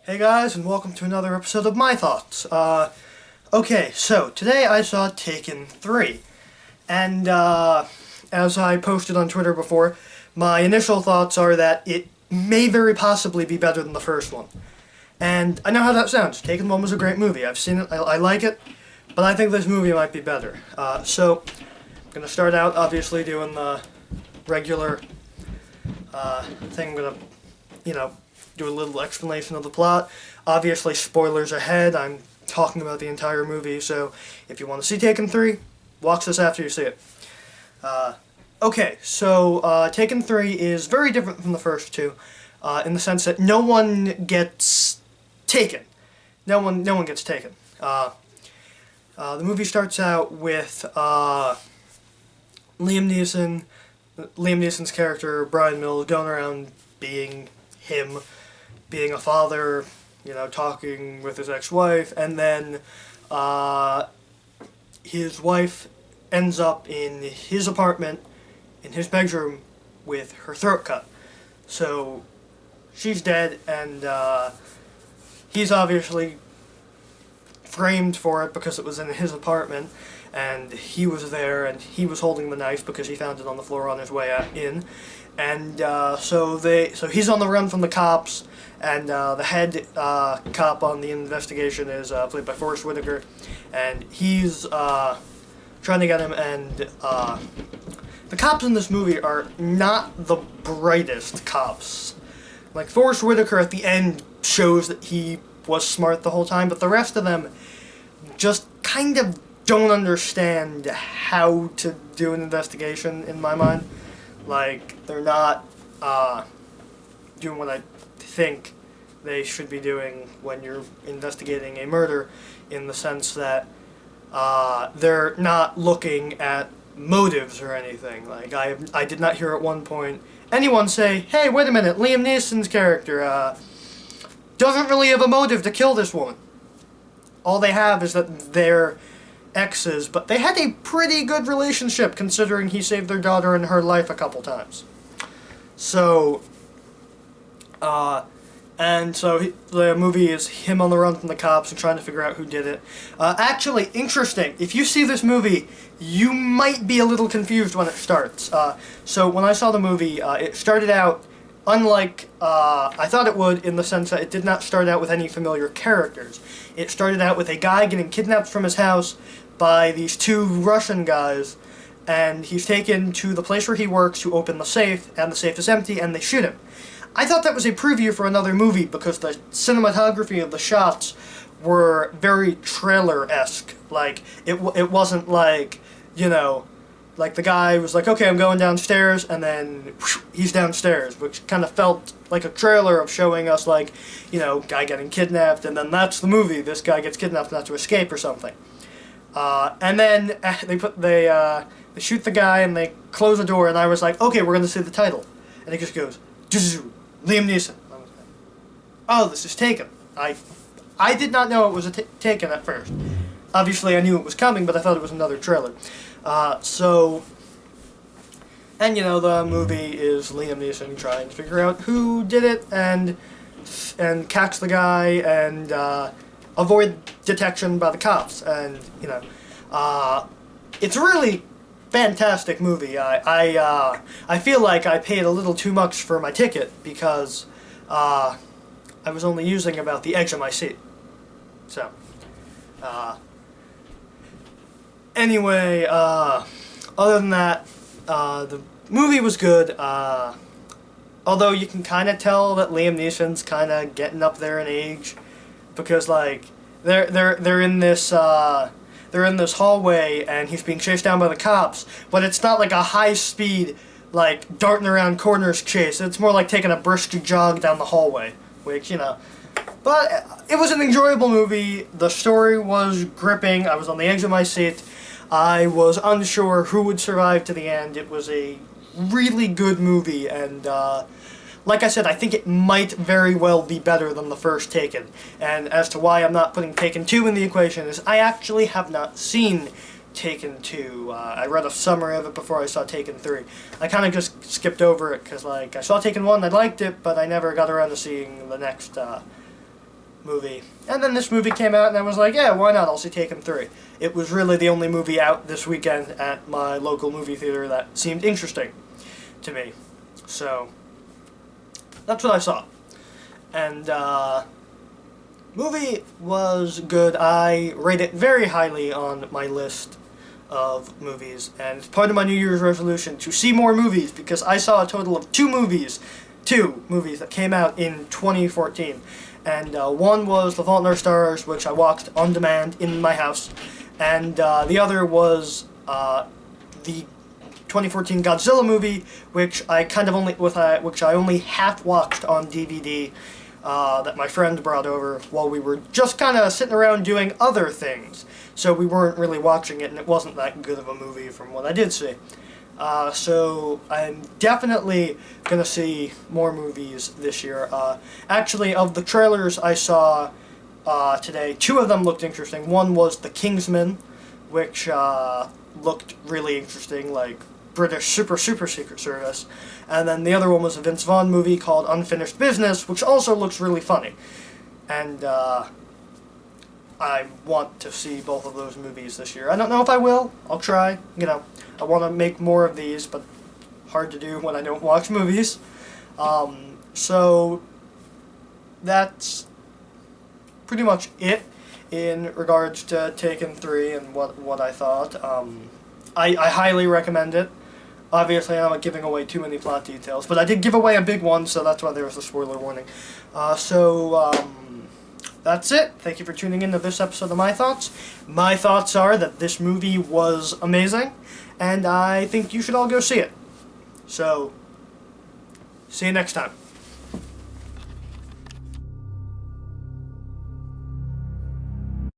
Hey guys, and welcome to another episode of My Thoughts. Okay, so today I saw Taken 3, and as I posted on Twitter before, my initial thoughts are that it may very possibly be better than the first one. And I know how that sounds. Taken 1 was a great movie. I've seen it, I like it, but I think this movie might be better. So, I'm going to start out, obviously, doing the regular thing. I'm going to, do a little explanation of the plot. Obviously, spoilers ahead. I'm talking about the entire movie, so if you want to see Taken 3, watch this after you see it. Okay, so Taken 3 is very different from the first two, in the sense that no one gets taken. No one gets taken. The movie starts out with Liam Neeson's character, Brian Mills, going around being him, being a father, talking with his ex-wife, and then his wife ends up in his apartment, in his bedroom, with her throat cut. So she's dead, and he's obviously framed for it because it was in his apartment, and he was there, and he was holding the knife because he found it on the floor on his way in. And so he's on the run from the cops, and the head cop on the investigation is played by Forrest Whitaker, and he's trying to get him. And the cops in this movie are not the brightest cops. Like, Forrest Whitaker at the end shows that he was smart the whole time, but the rest of them just kind of don't understand how to do an investigation, in my mind. Like, they're not doing what I think they should be doing when you're investigating a murder, in the sense that they're not looking at motives or anything. Like, I did not hear at one point anyone say, "Hey, wait a minute, Liam Neeson's character doesn't really have a motive to kill this woman." All they have is that they're exes, but they had a pretty good relationship considering he saved their daughter and her life a couple times. So, the movie is him on the run from the cops and trying to figure out who did it. Actually, interesting, if you see this movie, you might be a little confused when it starts. So when I saw the movie, it started out unlike I thought it would, in the sense that it did not start out with any familiar characters. It started out with a guy getting kidnapped from his house by these two Russian guys, and he's taken to the place where he works to open the safe, and the safe is empty, and they shoot him. I thought that was a preview for another movie, because the cinematography of the shots were very trailer-esque. Like, it wasn't like, like the guy was like, "Okay, I'm going downstairs," and then whoosh, he's downstairs, which kind of felt like a trailer of showing us, like, guy getting kidnapped, and then that's the movie. This guy gets kidnapped not to escape or something. And then they shoot the guy and they close the door, and I was like, okay, we're going to see the title. And it just goes, Liam Neeson. I was like, oh, this is Taken. I did not know it was Taken at first. Obviously, I knew it was coming, but I thought it was another trailer. And the movie is Liam Neeson trying to figure out who did it, and catch the guy, and avoid detection by the cops. And it's a really fantastic movie. I feel like I paid a little too much for my ticket, because I was only using about the edge of my seat. So, anyway, other than that, the movie was good, although you can kind of tell that Liam Neeson's kind of getting up there in age, because, like, they're in this hallway, and he's being chased down by the cops, but it's not like a high-speed, like, darting around corners chase. It's more like taking a brisk jog down the hallway, which, But it was an enjoyable movie. The story was gripping. I was on the edge of my seat. I was unsure who would survive to the end. It was a really good movie, and like I said, I think it might very well be better than the first Taken. And as to why I'm not putting Taken 2 in the equation is I actually have not seen Taken 2. I read a summary of it before I saw Taken 3. I kind of just skipped over it because, like, I saw Taken 1, I liked it, but I never got around to seeing the next movie. And then this movie came out, and I was like, yeah, why not? I'll see Taken 3. It was really the only movie out this weekend at my local movie theater that seemed interesting to me. So, that's what I saw. And, movie was good. I rate it very highly on my list of movies, and it's part of my New Year's resolution to see more movies, because I saw a total of two movies that came out in 2014. And one was The Fault in Our Stars, which I watched on demand in my house, and the other was the 2014 Godzilla movie, which I only half watched on DVD. That my friend brought over while we were just kind of sitting around doing other things. So we weren't really watching it, and it wasn't that good of a movie from what I did see. So I'm definitely going to see more movies this year. Actually, of the trailers I saw today, two of them looked interesting. One was The Kingsman, which looked really interesting, like British super secret service. And then the other one was a Vince Vaughn movie called Unfinished Business, which also looks really funny. And I want to see both of those movies this year. I don't know if I will. I'll try. You know, I want to make more of these, but hard to do when I don't watch movies. So that's pretty much it in regards to Taken 3 and what I thought. I highly recommend it. Obviously, I'm not giving away too many plot details, but I did give away a big one, so that's why there was a spoiler warning. That's it. Thank you for tuning in to this episode of My Thoughts. My thoughts are that this movie was amazing, and I think you should all go see it. So, see you next time.